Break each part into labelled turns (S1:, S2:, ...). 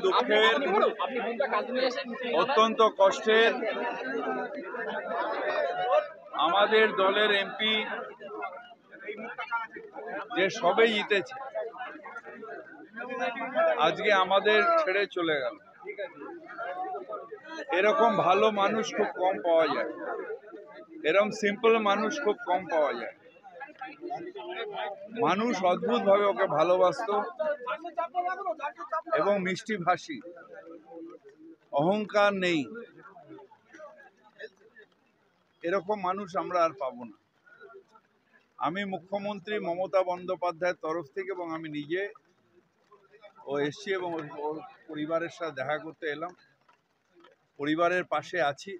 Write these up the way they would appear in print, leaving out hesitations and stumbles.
S1: দুঃখের, অত্যন্ত কষ্টের, আমাদের দলের এমপি যে সবে জিতেছে আজকে আমাদের ছেড়ে চলে গেল। এরকম ভালো মানুষ খুব কম পাওয়া যায়, এরকম সিম্পল মানুষ খুব কম পাওয়া যায়। মানুষ অদ্ভুতভাবে ওকে ভালোবাসতো এবং মিষ্টি ভাষী, অহংকার নেই, এরকম মানুষ আমরা আর পাবো না। আমি মুখ্যমন্ত্রী মমতা বন্দ্যোপাধ্যায়ের তরফ থেকে এবং আমি নিজে এসছি এবং ওর পরিবারের সাথে দেখা করতে এলাম। পরিবারের পাশে আছি,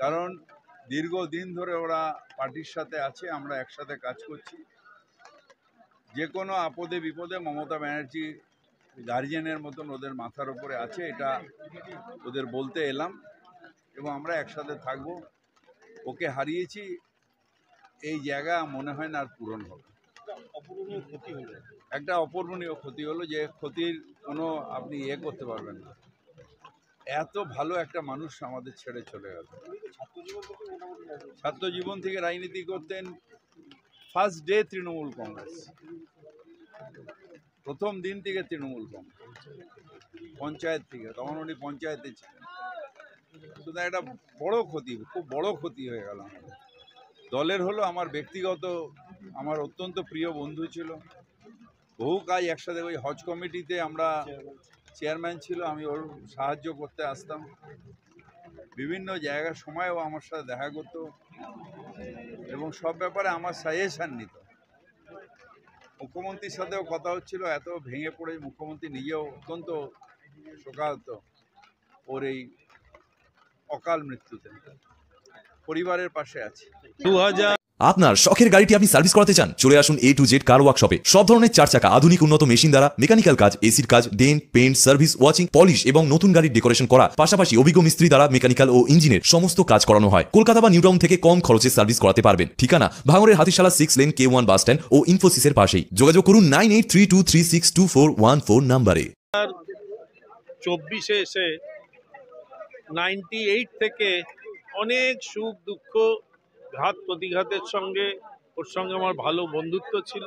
S1: কারণ দীর্ঘদিন ধরে ওরা পার্টির সাথে আছে, আমরা একসাথে কাজ করছি। যে কোনো আপদে বিপদে মমতা ব্যানার্জি গার্জিয়ানের মতন ওদের মাথার উপরে আছে, এটা ওদের বলতে এলাম এবং আমরা একসাথে থাকবো। ওকে হারিয়েছি, এই জায়গা মনে হয় না আর পূরণ হবে। একটা অপূরণীয় ক্ষতি হলো, যে ক্ষতির কোনো আপনি করতে পারবেন না। এত ভালো একটা মানুষ আমাদের ছেড়ে চলে গেল। ছাত্র জীবন থেকে রাজনীতি করতেন, ফার্স্ট ডে তৃণমূল কংগ্রেস, প্রথম দিন থেকে তৃণমূল কংগ্রেস, পঞ্চায়েত থেকে, তখন উনি পঞ্চায়েতে ছিলেন। সুতরাং একটা বড় ক্ষতি, খুব বড় ক্ষতি হয়ে গেল আমাদের দলের। হলো আমার ব্যক্তিগত, আমার অত্যন্ত প্রিয় বন্ধু ছিল, বহু কাজ একসাথে, ওই হজ কমিটিতে আমরা চেয়ারম্যান ছিল, আমি ওর সাহায্য করতে আসতাম, বিভিন্ন জায়গার সময়ও আমার সাথে দেখা করতো এবং সব ব্যাপারে আমার সাজেশান নিত। মুখ্যমন্ত্রীর সাথেও কথা হচ্ছিল, এত ভেঙে পড়ে মুখ্যমন্ত্রী নিজেও অত্যন্ত শোকাহত ওর এই অকাল মৃত্যুতে। পরিবারের পাশে আছে।
S2: আপনার শখের গাড়িটি আপনি সার্ভিস করাতে চান? চলে আসুন A to Z কার ওয়ার্কশপে। সব ধরনের 4 চাকা আধুনিক উন্নত মেশিন দ্বারা মেকানিক্যাল কাজ, এসির কাজ, dent, paint, service, washing, polish এবং নতুন গাড়ির ডেকোরেশন করা, পাশাপাশি অভিজ্ঞ মিস্ত্রি দ্বারা মেকানিক্যাল ও ইঞ্জিনের সমস্ত কাজ করানো হয়। কলকাতা বা নিউ টাউন থেকে কম খরচে সার্ভিস করাতে পারবেন। ঠিকানা ভাঙড়ের Hatishala 6 lane K1 bus stand ও ইনফোসিসের পাশেই। যোগাযোগ করুন 9832362414 নম্বরে।
S3: 24-এ এসে 98 থেকে অনেক সুখ দুঃখ, ঘাত প্রতিঘাতের সঙ্গে ওর সঙ্গে আমার ভালো বন্ধুত্ব ছিল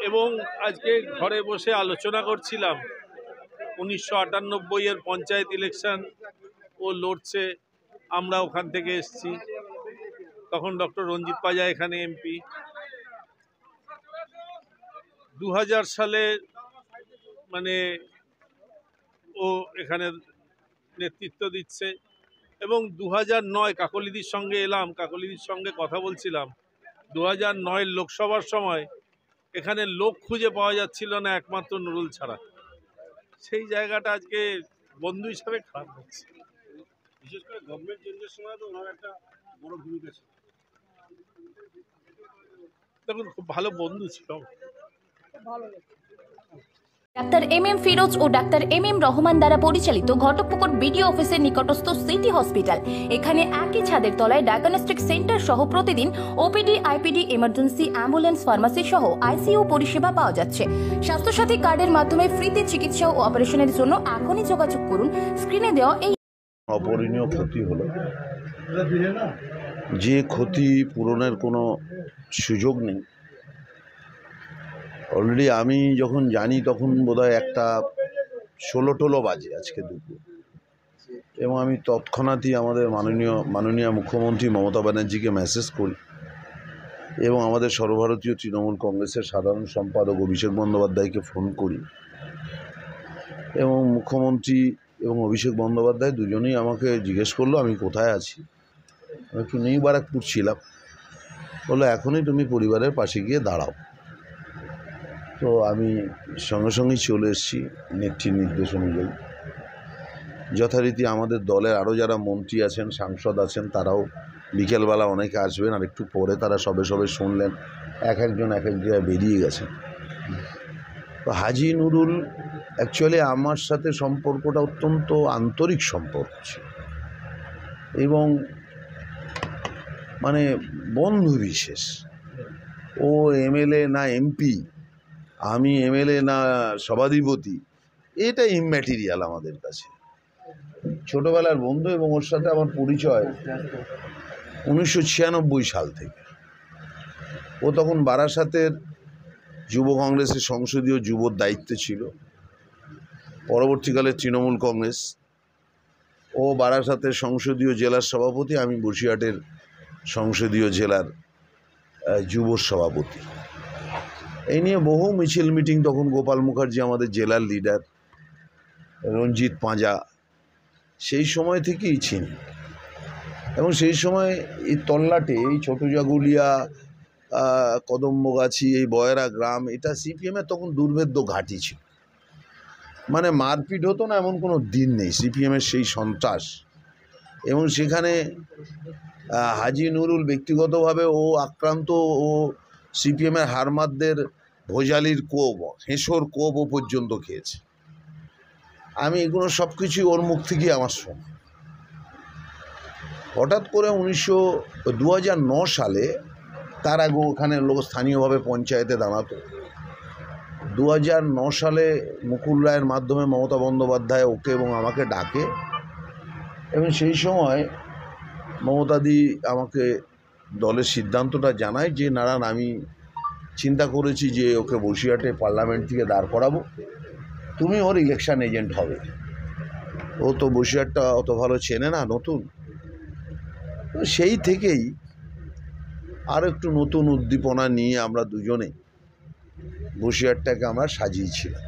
S3: এবং আজকে ঘরে বসে আলোচনা করছিলাম 1998-এর পঞ্চায়েত ইলেকশন ও লড়ছে, আমরা ওখান থেকে এসেছি, তখন ডক্টর রঞ্জিত পাজা এখানে এমপি। 2000 সালে মানে ও এখানে নেতৃত্ব দিচ্ছে এবং 2009 কাকলিদির সঙ্গে এলাম, কাকলিদির সঙ্গে কথা বলছিলাম। 2009 লোকসভার সময় এখানে লোক খুঁজে পাওয়া যাচ্ছিল না একমাত্র নুরুল ছাড়া। সেই জায়গাটা আজকে বন্ধু হিসাবে খারাপ হচ্ছে। বিশেষ করে গভর্নমেন্ট চেঞ্জের সময় তো ওনার একটা বড় ভূমিকা ছিল। দেখুন, খুব ভালো বন্ধু ছিল।
S4: ডাক্তার MM ফিরোজ ও ডাক্তার MM রহমান দ্বারা পরিচালিত ঘটকপুকুর বিডিও অফিসের নিকটস্থ সিটি হসপিটাল। এখানে একই ছাদের তলায় ডায়াগনস্টিক সেন্টার সহ প্রতিদিন OPD, IPD, emergency, ambulance, pharmacy সহ ICU পরিষেবা পাওয়া যাচ্ছে। স্বাস্থ্যসাথী কার্ডের মাধ্যমে ফ্রিতে চিকিৎসা ও অপারেশনের জন্য এখনই যোগাযোগ করুন স্ক্রিনে দেওয়া এই।
S5: অপূরণীয় ক্ষতি হলো, যে ক্ষতি পূরণের কোনো সুযোগ নেই। অলরেডি আমি যখন জানি তখন বোধহয় 1:16 বাজে আজকে দুপুর, এবং আমি তৎক্ষণাৎই আমাদের মাননীয় মুখ্যমন্ত্রী মমতা ব্যানার্জিকে মেসেজ করি এবং আমাদের সর্বভারতীয় তৃণমূল কংগ্রেসের সাধারণ সম্পাদক অভিষেক বন্দ্যোপাধ্যায়কে ফোন করি এবং মুখ্যমন্ত্রী এবং অভিষেক বন্দ্যোপাধ্যায় দুজনেই আমাকে জিজ্ঞেস করলো আমি কোথায় আছি। আমি একটু নিউ বারাকপুর ছিলাম। বললো এখনই তুমি পরিবারের পাশে গিয়ে দাঁড়াও। তো আমি সঙ্গে সঙ্গেই চলে এসেছি নেত্রীর নির্দেশ অনুযায়ী। যথারীতি আমাদের দলের আরও যারা মন্ত্রী আছেন, সাংসদ আছেন, তারাও বিকেলবেলা অনেকে আসবেন, আর একটু পরে তারা সবে শুনলেন, একজন এক এক জায়গায় বেরিয়ে গেছেন। তো হাজি নুরুল অ্যাকচুয়ালি আমার সাথে সম্পর্কটা অত্যন্ত আন্তরিক সম্পর্ক ছিল এবং মানে বন্ধু বিশেষ। ও MLA না MP, আমি MLA না সভাধিপতি, এটা ইম্যাটেরিয়াল আমাদের কাছে। ছোটবেলার বন্ধু এবং ওর সাথে আমার পরিচয় 1996 সাল থেকে। ও তখন বারাসাতের যুব কংগ্রেসের সংসদীয় যুবর দায়িত্বে ছিল, পরবর্তীকালে তৃণমূল কংগ্রেস। ও বারাসাতের সংসদীয় জেলার সভাপতি, আমি বসিরহাটের সংসদীয় জেলার যুব সভাপতি। এই নিয়ে বহু মিছিল মিটিং, তখন গোপাল মুখার্জি আমাদের জেলার লিডার, রঞ্জিত পাঁজা, সেই সময় থেকেই চিনি। এবং সেই সময় এই তল্লাটে, এই ছোটজাগুলিয়া, কদম্বগাছি, এই বয়রা গ্রাম, এটা সিপিএমের তখন দুর্ভেদ্য ঘাঁটি ছিল। মানে মারপিট হতো না এমন কোনো দিন নেই, সিপিএমের সেই সন্ত্রাস। এবং সেখানে হাজি নুরুল ব্যক্তিগতভাবে ও আক্রান্ত, ও সিপিএমের হারমাদদের ভোজালির কোপ, হেঁসোর কোপ ও পর্যন্ত খেয়েছে। আমি এগুলো সব কিছুই ওর মুখ থেকেই আমার শোনা। হঠাৎ করে 2009 সালে, তার আগে ওখানে লোক স্থানীয়ভাবে পঞ্চায়েতে দাঁড়াতো। 2009 সালে মুকুল রায়ের মাধ্যমে মমতা বন্দ্যোপাধ্যায় ওকে এবং আমাকে ডাকে, এবং সেই সময় মমতাদি আমাকে দলের সিদ্ধান্তটা জানায় যে নারায়ণ, আমি চিন্তা করেছি যে ওকে বসিরহাটে পার্লামেন্ট থেকে দাঁড় করাবো, তুমি ওর ইলেকশন এজেন্ট হবে। ও তো বসিরহাটটা অত ভালো চেনে না, নতুন। সেই থেকেই আরও একটু নতুন উদ্দীপনা নিয়ে আমরা দুজনে বসিরহাটটাকে আমরা সাজিয়েছিলাম।